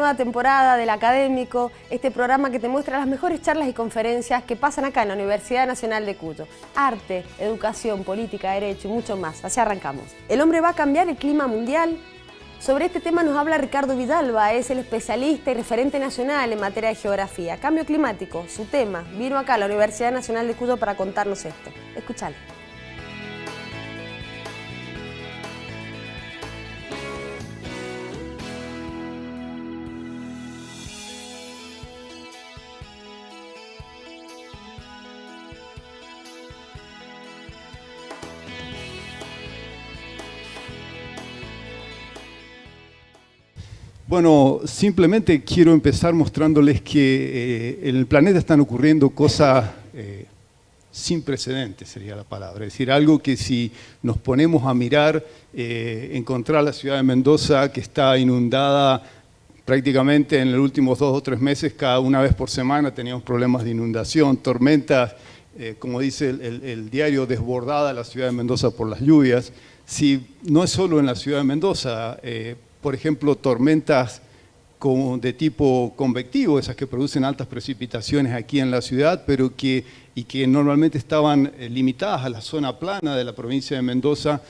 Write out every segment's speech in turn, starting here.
nueva temporada del Académico, este programa que te muestra las mejores charlas y conferencias que pasan acá en la Universidad Nacional de Cuyo. Arte, educación, política, derecho y mucho más. Así arrancamos. ¿El hombre va a cambiar el clima mundial? Sobre este tema nos habla Ricardo Villalba, es el especialista y referente nacional en materia de geografía. Cambio climático, su tema. Vino acá a la Universidad Nacional de Cuyo para contarnos esto. Escuchalo. Bueno, simplemente quiero empezar mostrándoles que en el planeta están ocurriendo cosas sin precedentes, sería la palabra. Es decir, algo que si nos ponemos a mirar, encontrar la ciudad de Mendoza que está inundada prácticamente en los últimos 2 o 3 meses, cada una vez por semana teníamos problemas de inundación, tormentas, como dice el diario, desbordada la ciudad de Mendoza por las lluvias. Si no es solo en la ciudad de Mendoza, por ejemplo, tormentas de tipo convectivo, esas que producen altas precipitaciones aquí en la ciudad, pero que normalmente estaban limitadas a la zona plana de la provincia de Mendoza,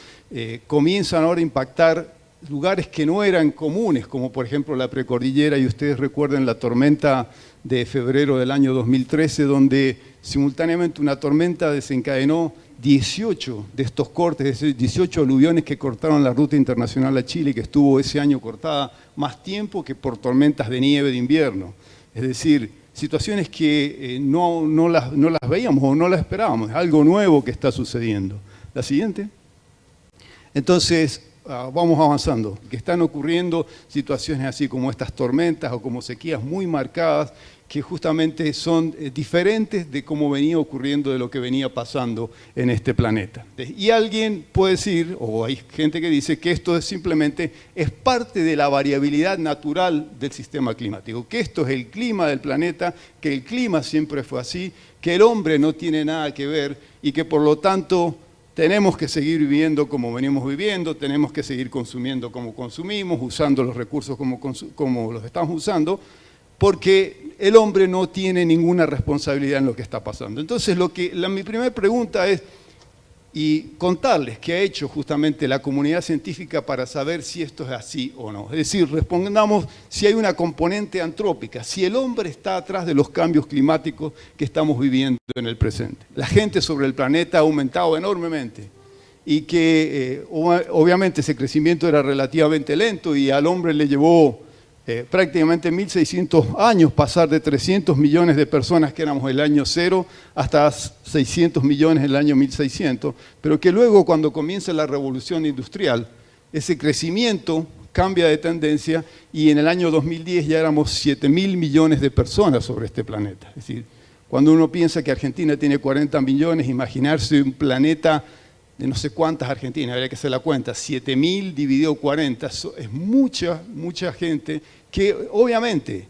comienzan ahora a impactar lugares que no eran comunes, como por ejemplo la precordillera, y ustedes recuerden la tormenta de febrero del año 2013, donde simultáneamente una tormenta desencadenó 18 de estos cortes, es decir, 18 aluviones que cortaron la ruta internacional a Chile, que estuvo ese año cortada más tiempo que por tormentas de nieve de invierno. Es decir, situaciones que no las veíamos o no las esperábamos, es algo nuevo que está sucediendo. La siguiente. Entonces, vamos avanzando, que están ocurriendo situaciones así como estas tormentas o como sequías muy marcadas, que justamente son diferentes de cómo venía ocurriendo, de lo que venía pasando en este planeta. Y alguien puede decir, o hay gente que dice, que esto simplemente es parte de la variabilidad natural del sistema climático, que esto es el clima del planeta, que el clima siempre fue así, que el hombre no tiene nada que ver y que por lo tanto tenemos que seguir viviendo como venimos viviendo, tenemos que seguir consumiendo como consumimos, usando los recursos como los estamos usando, porque el hombre no tiene ninguna responsabilidad en lo que está pasando. Entonces, mi primera pregunta es, y contarles qué ha hecho justamente la comunidad científica para saber si esto es así o no. Es decir, respondamos si hay una componente antrópica, si el hombre está atrás de los cambios climáticos que estamos viviendo en el presente. La gente sobre el planeta ha aumentado enormemente y que obviamente ese crecimiento era relativamente lento y al hombre le llevó prácticamente 1600 años pasar de 300 millones de personas que éramos el año 0 hasta 600 millones en el año 1600, pero que luego cuando comienza la revolución industrial, ese crecimiento cambia de tendencia y en el año 2010 ya éramos 7.000 millones de personas sobre este planeta. Es decir, cuando uno piensa que Argentina tiene 40 millones, imaginarse un planeta de no sé cuántas Argentinas, habría que hacer la cuenta, 7.000 dividido 40, es mucha gente que obviamente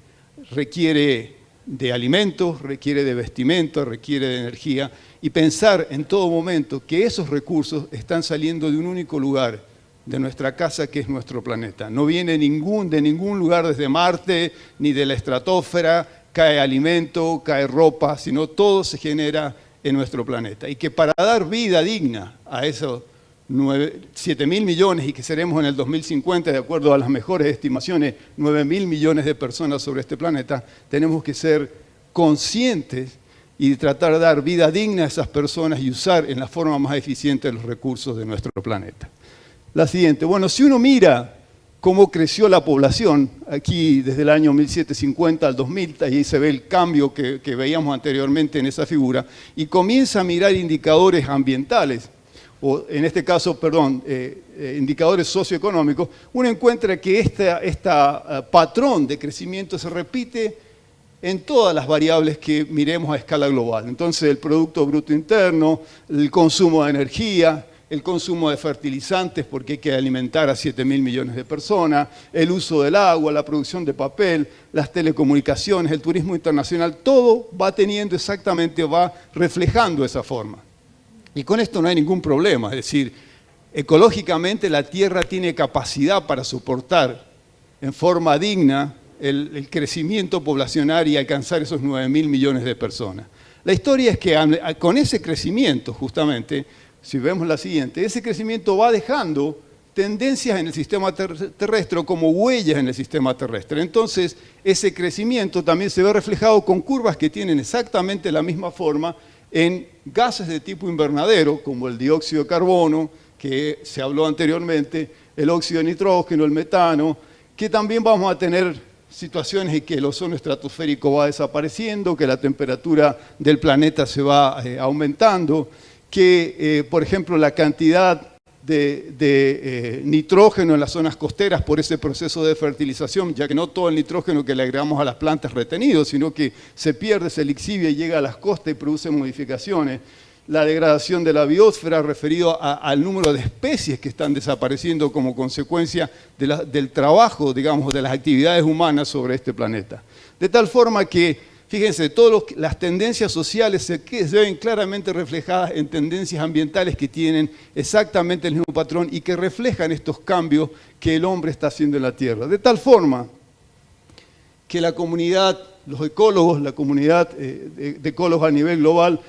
requiere de alimentos, requiere de vestimenta, requiere de energía, y pensar en todo momento que esos recursos están saliendo de un único lugar, de nuestra casa, que es nuestro planeta. No viene de ningún lugar desde Marte, ni de la estratosfera, cae alimento, cae ropa, sino todo se genera en nuestro planeta, y que para dar vida digna a esos 7.000 millones, y que seremos en el 2050, de acuerdo a las mejores estimaciones, 9.000 millones de personas sobre este planeta, tenemos que ser conscientes y tratar de dar vida digna a esas personas y usar en la forma más eficiente los recursos de nuestro planeta. La siguiente, bueno, si uno mira cómo creció la población, aquí desde el año 1750 al 2000, ahí se ve el cambio que veíamos anteriormente en esa figura, y comienza a mirar indicadores ambientales, o en este caso, indicadores socioeconómicos, uno encuentra que este patrón de crecimiento se repite en todas las variables que miremos a escala global. Entonces, el Producto Bruto Interno, el consumo de energía, el consumo de fertilizantes, porque hay que alimentar a 7.000 millones de personas, el uso del agua, la producción de papel, las telecomunicaciones, el turismo internacional, todo va reflejando esa forma. Y con esto no hay ningún problema, es decir, ecológicamente la Tierra tiene capacidad para soportar en forma digna el crecimiento poblacional y alcanzar esos 9.000 millones de personas. La historia es que con ese crecimiento, justamente, si vemos la siguiente, ese crecimiento va dejando tendencias en el sistema terrestre como huellas en el sistema terrestre. Entonces, ese crecimiento también se ve reflejado con curvas que tienen exactamente la misma forma en gases de tipo invernadero, como el dióxido de carbono, que se habló anteriormente, el óxido de nitrógeno, el metano, que también vamos a tener situaciones en que el ozono estratosférico va desapareciendo, que la temperatura del planeta se va aumentando, que, por ejemplo, la cantidad de nitrógeno en las zonas costeras por ese proceso de fertilización, ya que no todo el nitrógeno que le agregamos a las plantas es retenido, sino que se pierde, se lixivia y llega a las costas y produce modificaciones. La degradación de la biosfera referido al número de especies que están desapareciendo como consecuencia del trabajo, digamos, de las actividades humanas sobre este planeta. De tal forma que, fíjense, todas las tendencias sociales se ven claramente reflejadas en tendencias ambientales que tienen exactamente el mismo patrón y que reflejan estos cambios que el hombre está haciendo en la Tierra. De tal forma que la comunidad, los ecólogos, la comunidad de ecólogos a nivel global,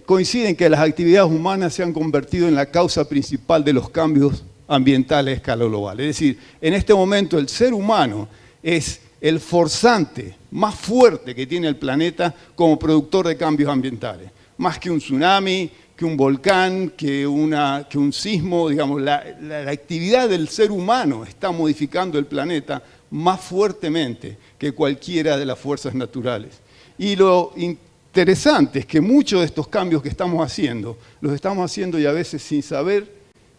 coinciden que las actividades humanas se han convertido en la causa principal de los cambios ambientales a escala global. Es decir, en este momento el ser humano es el forzante más fuerte que tiene el planeta como productor de cambios ambientales. Más que un tsunami, que un volcán, que un sismo, digamos, la actividad del ser humano está modificando el planeta más fuertemente que cualquiera de las fuerzas naturales. Y lo interesante es que muchos de estos cambios que estamos haciendo, los estamos haciendo y a veces sin saber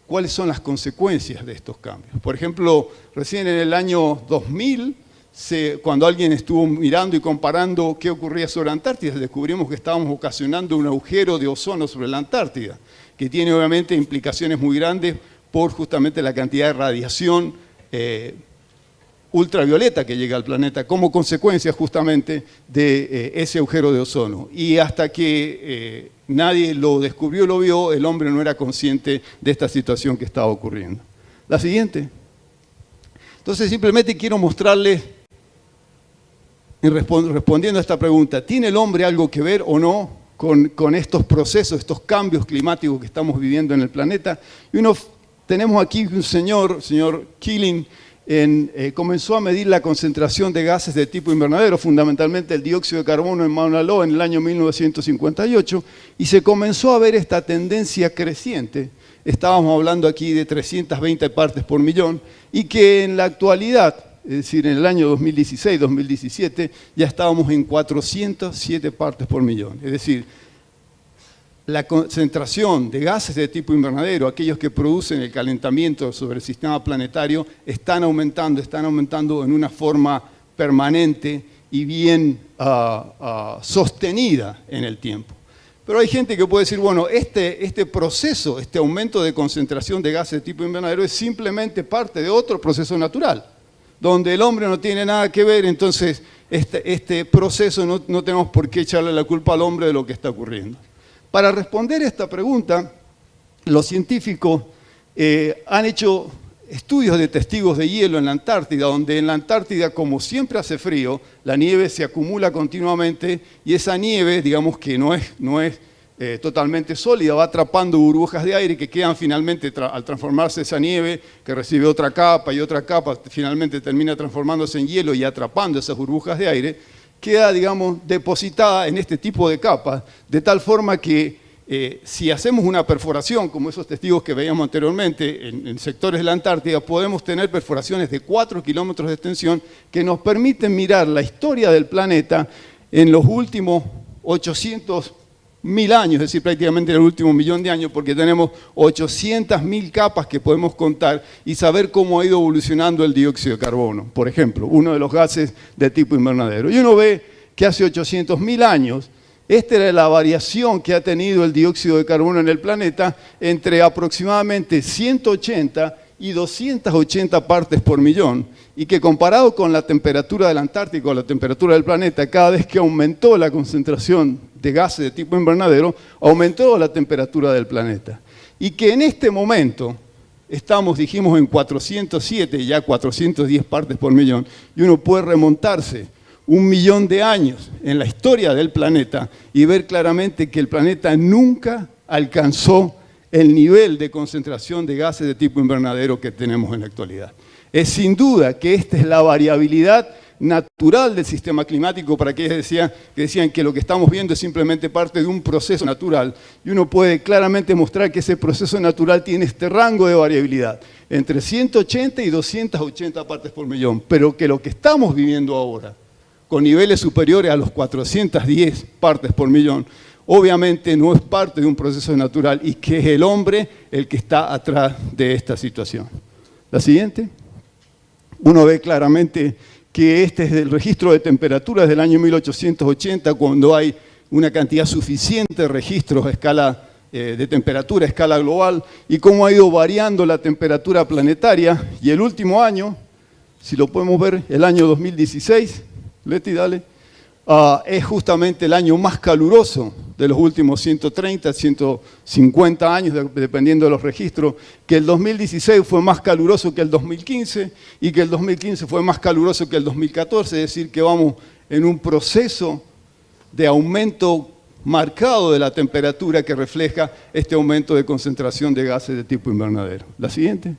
cuáles son las consecuencias de estos cambios. Por ejemplo, recién en el año 2000, cuando alguien estuvo mirando y comparando qué ocurría sobre la Antártida, descubrimos que estábamos ocasionando un agujero de ozono sobre la Antártida, que tiene obviamente implicaciones muy grandes por justamente la cantidad de radiación ultravioleta que llega al planeta como consecuencia justamente de ese agujero de ozono. Y hasta que nadie lo descubrió y lo vio, el hombre no era consciente de esta situación que estaba ocurriendo. La siguiente. Entonces simplemente quiero mostrarles, respondiendo a esta pregunta, ¿tiene el hombre algo que ver o no con estos procesos, estos cambios climáticos que estamos viviendo en el planeta? Y tenemos aquí un señor Keeling, comenzó a medir la concentración de gases de tipo invernadero, fundamentalmente el dióxido de carbono en Mauna Loa en el año 1958, y se comenzó a ver esta tendencia creciente. Estábamos hablando aquí de 320 partes por millón, y que en la actualidad, es decir, en el año 2016-2017, ya estábamos en 407 partes por millón. Es decir, la concentración de gases de tipo invernadero, aquellos que producen el calentamiento sobre el sistema planetario, están aumentando en una forma permanente y bien sostenida en el tiempo. Pero hay gente que puede decir, bueno, este proceso, este aumento de concentración de gases de tipo invernadero es simplemente parte de otro proceso natural, donde el hombre no tiene nada que ver, entonces este proceso no tenemos por qué echarle la culpa al hombre de lo que está ocurriendo. Para responder a esta pregunta, los científicos han hecho estudios de testigos de hielo en la Antártida, donde en la Antártida, como siempre hace frío, la nieve se acumula continuamente y esa nieve, digamos que no es totalmente sólida, va atrapando burbujas de aire que quedan finalmente, al transformarse esa nieve, que recibe otra capa y otra capa, finalmente termina transformándose en hielo y atrapando esas burbujas de aire, queda, digamos, depositada en este tipo de capas, de tal forma que si hacemos una perforación, como esos testigos que veíamos anteriormente en sectores de la Antártida, podemos tener perforaciones de 4 kilómetros de extensión que nos permiten mirar la historia del planeta en los últimos 800.000 años, es decir, prácticamente en el último millón de años, porque tenemos 800.000 capas que podemos contar y saber cómo ha ido evolucionando el dióxido de carbono, por ejemplo, uno de los gases de tipo invernadero. Y uno ve que hace 800.000 años, esta era la variación que ha tenido el dióxido de carbono en el planeta entre aproximadamente 180 y 280 partes por millón, y que comparado con la temperatura del Antártico, la temperatura del planeta, cada vez que aumentó la concentración de gases de tipo invernadero, aumentó la temperatura del planeta. Y que en este momento estamos, dijimos, en 407, ya 410 partes por millón, y uno puede remontarse 1.000.000 de años en la historia del planeta y ver claramente que el planeta nunca alcanzó el nivel de concentración de gases de tipo invernadero que tenemos en la actualidad. Es sin duda que esta es la variabilidad natural del sistema climático, para aquellos que decían que lo que estamos viendo es simplemente parte de un proceso natural, y uno puede claramente mostrar que ese proceso natural tiene este rango de variabilidad, entre 180 y 280 partes por millón, pero que lo que estamos viviendo ahora, con niveles superiores a los 410 partes por millón, obviamente no es parte de un proceso natural y que es el hombre el que está atrás de esta situación. La siguiente. Uno ve claramente que este es el registro de temperaturas del año 1880, cuando hay una cantidad suficiente de registros a escala de temperatura a escala global, y cómo ha ido variando la temperatura planetaria. Y el último año, si lo podemos ver, el año 2016, Leti, dale, es justamente el año más caluroso de los últimos 130, 150 años, dependiendo de los registros, que el 2016 fue más caluroso que el 2015 y que el 2015 fue más caluroso que el 2014, es decir, que vamos en un proceso de aumento marcado de la temperatura que refleja este aumento de concentración de gases de tipo invernadero. La siguiente.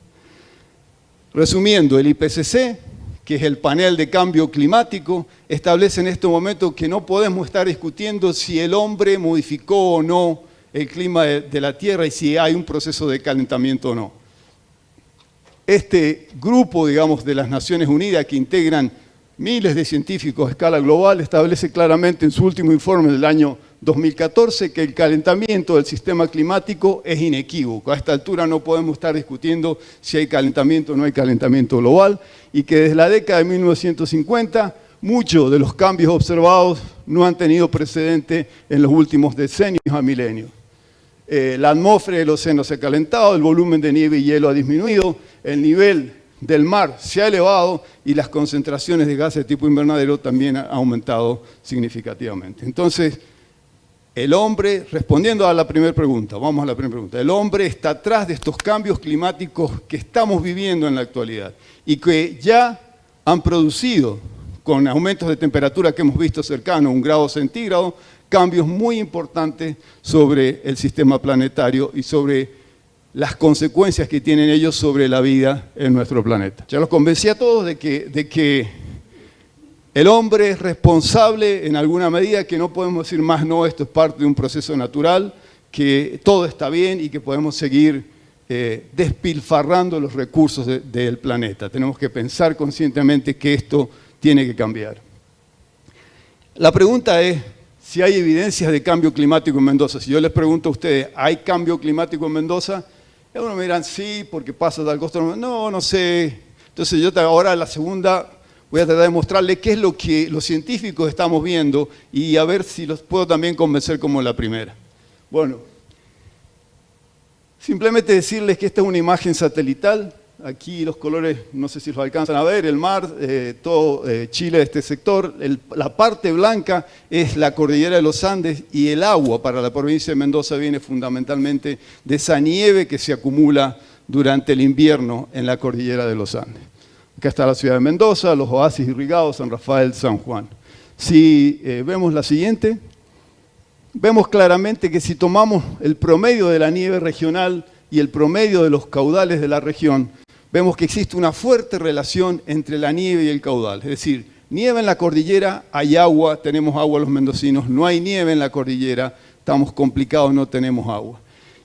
Resumiendo, el IPCC, que es el panel de cambio climático, establece en este momento que no podemos estar discutiendo si el hombre modificó o no el clima de la Tierra y si hay un proceso de calentamiento o no. Este grupo, digamos, de las Naciones Unidas, que integran miles de científicos a escala global, establece claramente en su último informe del año 2014 que el calentamiento del sistema climático es inequívoco. A esta altura no podemos estar discutiendo si hay calentamiento o no hay calentamiento global, y que desde la década de 1950 muchos de los cambios observados no han tenido precedente en los últimos decenios a milenios. La atmósfera del océano se ha calentado, el volumen de nieve y hielo ha disminuido, el nivel del mar se ha elevado y las concentraciones de gases de tipo invernadero también han aumentado significativamente. Entonces, el hombre, respondiendo a la primera pregunta, vamos a la primera pregunta, el hombre está atrás de estos cambios climáticos que estamos viviendo en la actualidad y que ya han producido, con aumentos de temperatura que hemos visto cercanos a 1 grado centígrado, cambios muy importantes sobre el sistema planetario y sobre las consecuencias que tienen ellos sobre la vida en nuestro planeta. Ya los convencí a todos de que el hombre es responsable en alguna medida, que no podemos decir más no, esto es parte de un proceso natural, que todo está bien y que podemos seguir despilfarrando los recursos del planeta. Tenemos que pensar conscientemente que esto tiene que cambiar. La pregunta es si hay evidencias de cambio climático en Mendoza. Si yo les pregunto a ustedes, ¿hay cambio climático en Mendoza? Algunos me dirán, sí, porque pasa tal cosa. No, no sé. Entonces yo ahora la segunda voy a tratar de mostrarles qué es lo que los científicos estamos viendo y a ver si los puedo también convencer como la primera. Bueno, simplemente decirles que esta es una imagen satelital. Aquí los colores, no sé si los alcanzan a ver, el mar, todo Chile, este sector. La parte blanca es la cordillera de los Andes y el agua para la provincia de Mendoza viene fundamentalmente de esa nieve que se acumula durante el invierno en la cordillera de los Andes. Acá está la ciudad de Mendoza, los oasis irrigados, San Rafael, San Juan. Si vemos la siguiente, vemos claramente que si tomamos el promedio de la nieve regional y el promedio de los caudales de la región, vemos que existe una fuerte relación entre la nieve y el caudal. Es decir, nieve en la cordillera, hay agua, tenemos agua los mendocinos, no hay nieve en la cordillera, estamos complicados, no tenemos agua.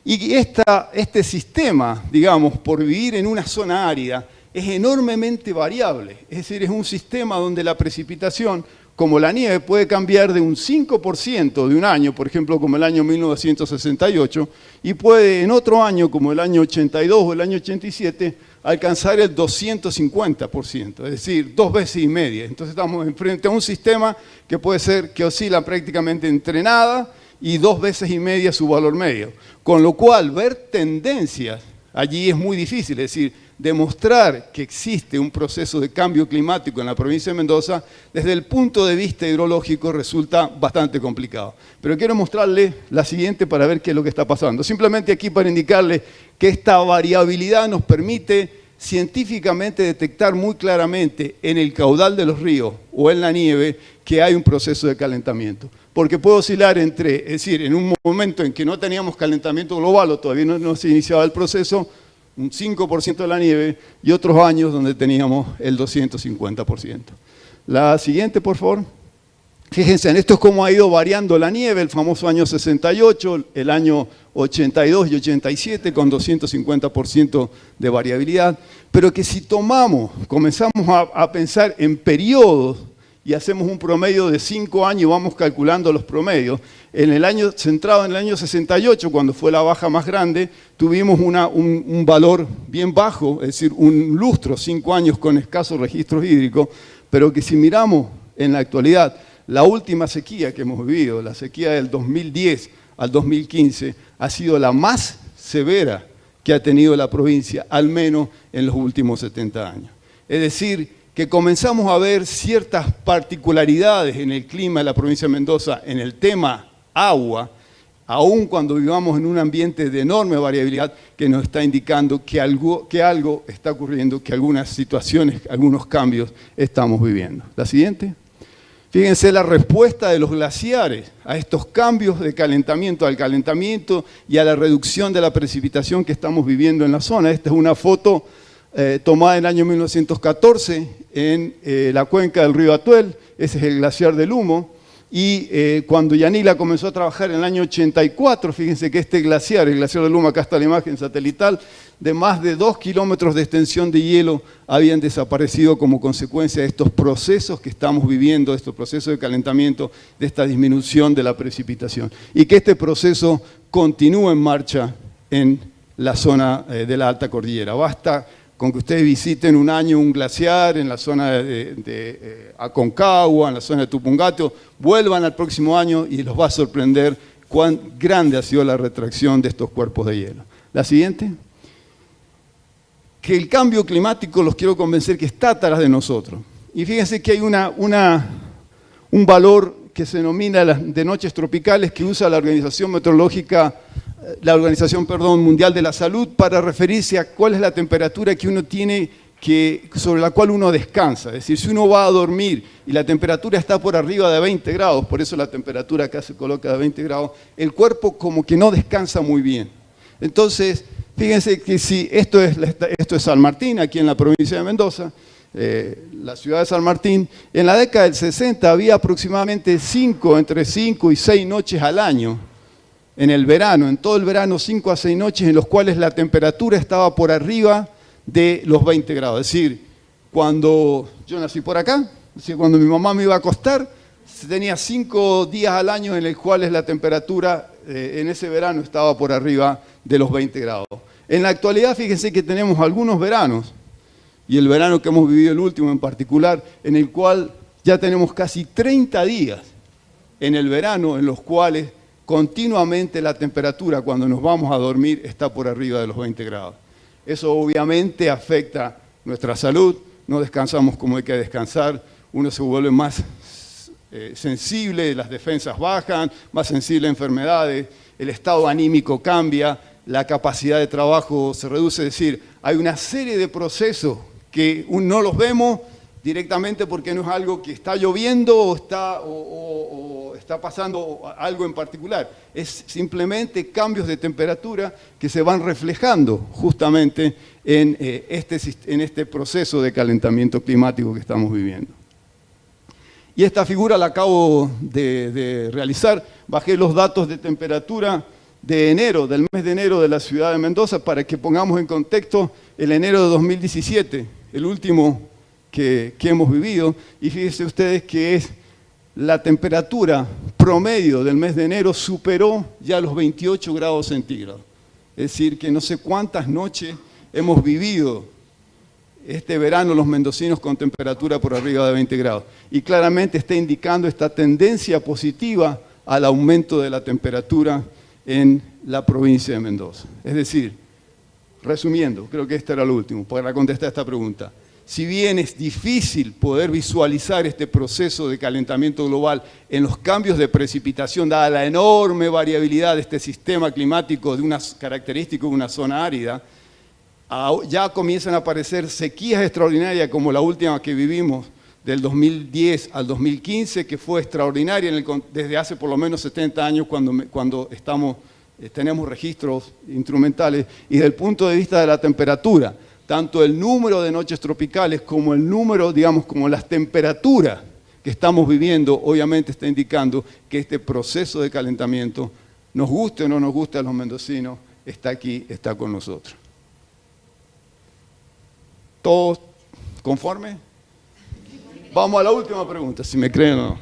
Y este sistema, digamos, por vivir en una zona árida, es enormemente variable. Es decir, es un sistema donde la precipitación, como la nieve, puede cambiar de un 5% de un año, por ejemplo, como el año 1968, y puede en otro año, como el año 82 o el año 87, alcanzar el 250%, es decir, 2 veces y media. Entonces estamos frente a un sistema que puede ser, que oscila prácticamente entre nada y 2 veces y media su valor medio. Con lo cual, ver tendencias allí es muy difícil, es decir, demostrar que existe un proceso de cambio climático en la provincia de Mendoza, desde el punto de vista hidrológico resulta bastante complicado. Pero quiero mostrarle la siguiente para ver qué es lo que está pasando. Simplemente aquí para indicarle que esta variabilidad nos permite científicamente detectar muy claramente en el caudal de los ríos o en la nieve que hay un proceso de calentamiento. Porque puede oscilar entre, es decir, en un momento en que no teníamos calentamiento global o todavía no se iniciaba el proceso, un 5% de la nieve, y otros años donde teníamos el 250%. La siguiente, por favor. Fíjense, en esto es cómo ha ido variando la nieve, el famoso año 68, el año 82 y 87 con 250% de variabilidad, pero que si comenzamos a pensar en periodos y hacemos un promedio de 5 años y vamos calculando los promedios, centrado en el año 68, cuando fue la baja más grande, tuvimos un valor bien bajo, es decir, un lustro, 5 años con escasos registros hídricos, pero que si miramos en la actualidad, la última sequía que hemos vivido, la sequía del 2010 al 2015, ha sido la más severa que ha tenido la provincia, al menos en los últimos 70 años. Es decir, que comenzamos a ver ciertas particularidades en el clima de la provincia de Mendoza, en el tema agua, aun cuando vivamos en un ambiente de enorme variabilidad, que nos está indicando que algo está ocurriendo, que algunas situaciones, algunos cambios estamos viviendo. La siguiente. Fíjense la respuesta de los glaciares a estos cambios de calentamiento, al calentamiento y a la reducción de la precipitación que estamos viviendo en la zona. Esta es una foto tomada en el año 1914 en la cuenca del río Atuel. Ese es el glaciar del Humo. Y cuando Yanila comenzó a trabajar en el año 84, fíjense que este glaciar, el glaciar del Humo, acá está la imagen satelital, de más de 2 kilómetros de extensión de hielo habían desaparecido como consecuencia de estos procesos que estamos viviendo, de estos procesos de calentamiento, de esta disminución de la precipitación. Y que este proceso continúa en marcha en la zona de la Alta Cordillera. Basta con que ustedes visiten un año un glaciar en la zona de Aconcagua, en la zona de Tupungato, vuelvan al próximo año y los va a sorprender cuán grande ha sido la retracción de estos cuerpos de hielo. La siguiente. Que el cambio climático, los quiero convencer que está atrás de nosotros. Y fíjense que hay un valor que se denomina de noches tropicales que usa la Organización Mundial de la Salud para referirse a cuál es la temperatura que uno tiene sobre la cual uno descansa. Es decir, si uno va a dormir y la temperatura está por arriba de 20 grados, por eso la temperatura acá se coloca de 20 grados, el cuerpo como que no descansa muy bien. Entonces, fíjense que si esto es San Martín, aquí en la provincia de Mendoza, la ciudad de San Martín, en la década del 60 había aproximadamente entre 5 y 6 noches al año, en el verano, en todo el verano, 5 a 6 noches en los cuales la temperatura estaba por arriba de los 20 grados. Es decir, cuando yo nací por acá, es decir, cuando mi mamá me iba a acostar, tenía 5 días al año en los cuales la temperatura en ese verano estaba por arriba de los 20 grados. En la actualidad, fíjense que tenemos algunos veranos, y el verano que hemos vivido, el último en particular, en el cual ya tenemos casi 30 días en el verano en los cuales continuamente la temperatura cuando nos vamos a dormir está por arriba de los 20 grados. Eso obviamente afecta nuestra salud, no descansamos como hay que descansar, uno se vuelve más sensible, las defensas bajan, más sensible a enfermedades, el estado anímico cambia, la capacidad de trabajo se reduce, es decir, hay una serie de procesos que no los vemos directamente porque no es algo que está lloviendo o está pasando algo en particular, es simplemente cambios de temperatura que se van reflejando justamente en este proceso de calentamiento climático que estamos viviendo. Y esta figura la acabo de realizar, bajé los datos de temperatura de enero, del mes de enero de la ciudad de Mendoza, para que pongamos en contexto el enero de 2017, el último que hemos vivido, y fíjense ustedes que la temperatura promedio del mes de enero superó ya los 28 grados centígrados. Es decir, que no sé cuántas noches hemos vivido este verano los mendocinos con temperatura por arriba de 20 grados. Y claramente está indicando esta tendencia positiva al aumento de la temperatura en la provincia de Mendoza. Es decir, resumiendo, creo que este era lo último, para contestar esta pregunta. Si bien es difícil poder visualizar este proceso de calentamiento global en los cambios de precipitación, dada la enorme variabilidad de este sistema climático de unas características de una zona árida, ya comienzan a aparecer sequías extraordinarias como la última que vivimos del 2010 al 2015, que fue extraordinaria desde hace por lo menos 70 años cuando tenemos registros instrumentales, y desde el punto de vista de la temperatura, tanto el número de noches tropicales como el número, digamos, como las temperaturas que estamos viviendo, obviamente está indicando que este proceso de calentamiento, nos guste o no nos guste a los mendocinos, está aquí, está con nosotros. ¿Todos conformes? Vamos a la última pregunta, si me creen o no.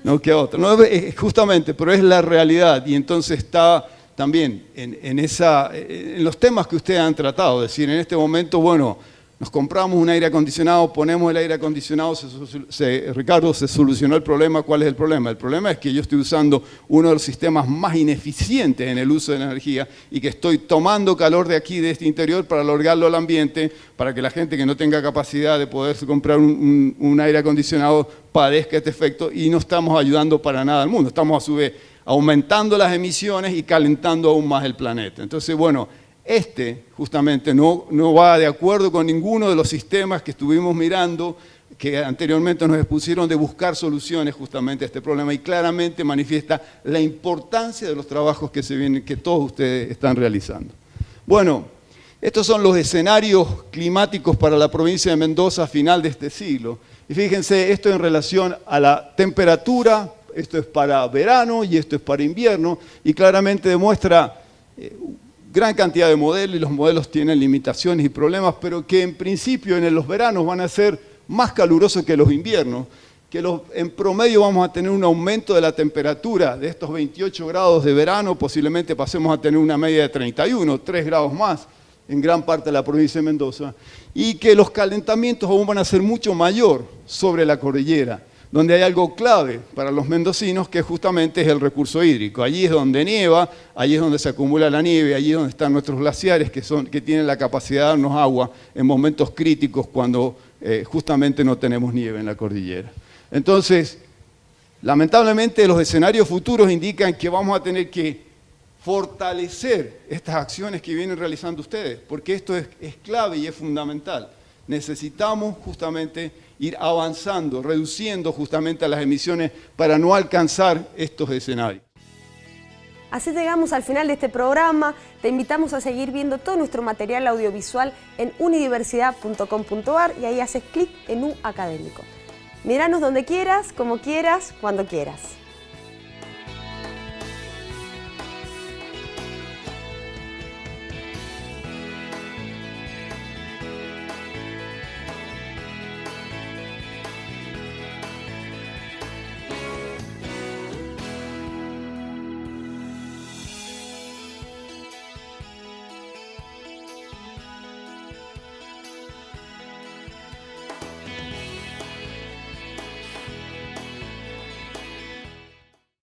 No, ¿qué otra? No, justamente, pero es la realidad, y entonces está también en los temas que ustedes han tratado. Es decir, en este momento, bueno, nos compramos un aire acondicionado, ponemos el aire acondicionado, Ricardo, se solucionó el problema. ¿Cuál es el problema? El problema es que yo estoy usando uno de los sistemas más ineficientes en el uso de la energía y que estoy tomando calor de aquí, de este interior, para alargarlo al ambiente, para que la gente que no tenga capacidad de poderse comprar un aire acondicionado padezca este efecto, y no estamos ayudando para nada al mundo. Estamos a su vez aumentando las emisiones y calentando aún más el planeta. Entonces, bueno, justamente no va de acuerdo con ninguno de los sistemas que estuvimos mirando, que anteriormente nos expusieron de buscar soluciones justamente a este problema, y claramente manifiesta la importancia de los trabajos que todos ustedes están realizando. Bueno, estos son los escenarios climáticos para la provincia de Mendoza a final de este siglo. Y fíjense, esto en relación a la temperatura, esto es para verano y esto es para invierno, y claramente demuestra gran cantidad de modelos, y los modelos tienen limitaciones y problemas, pero que en principio en los veranos van a ser más calurosos que los inviernos, que en promedio vamos a tener un aumento de la temperatura de estos 28 grados de verano, posiblemente pasemos a tener una media de 31, 3 grados más en gran parte de la provincia de Mendoza, y que los calentamientos aún van a ser mucho mayor sobre la cordillera, donde hay algo clave para los mendocinos, que justamente es el recurso hídrico. Allí es donde nieva, allí es donde se acumula la nieve, allí es donde están nuestros glaciares, que tienen la capacidad de darnos agua en momentos críticos cuando justamente no tenemos nieve en la cordillera. Entonces, lamentablemente los escenarios futuros indican que vamos a tener que fortalecer estas acciones que vienen realizando ustedes, porque esto es clave y es fundamental. Necesitamos justamente ir avanzando, reduciendo justamente las emisiones para no alcanzar estos escenarios. Así llegamos al final de este programa. Te invitamos a seguir viendo todo nuestro material audiovisual en unidiversidad.com.ar, y ahí haces clic en U Académico. Míranos donde quieras, como quieras, cuando quieras.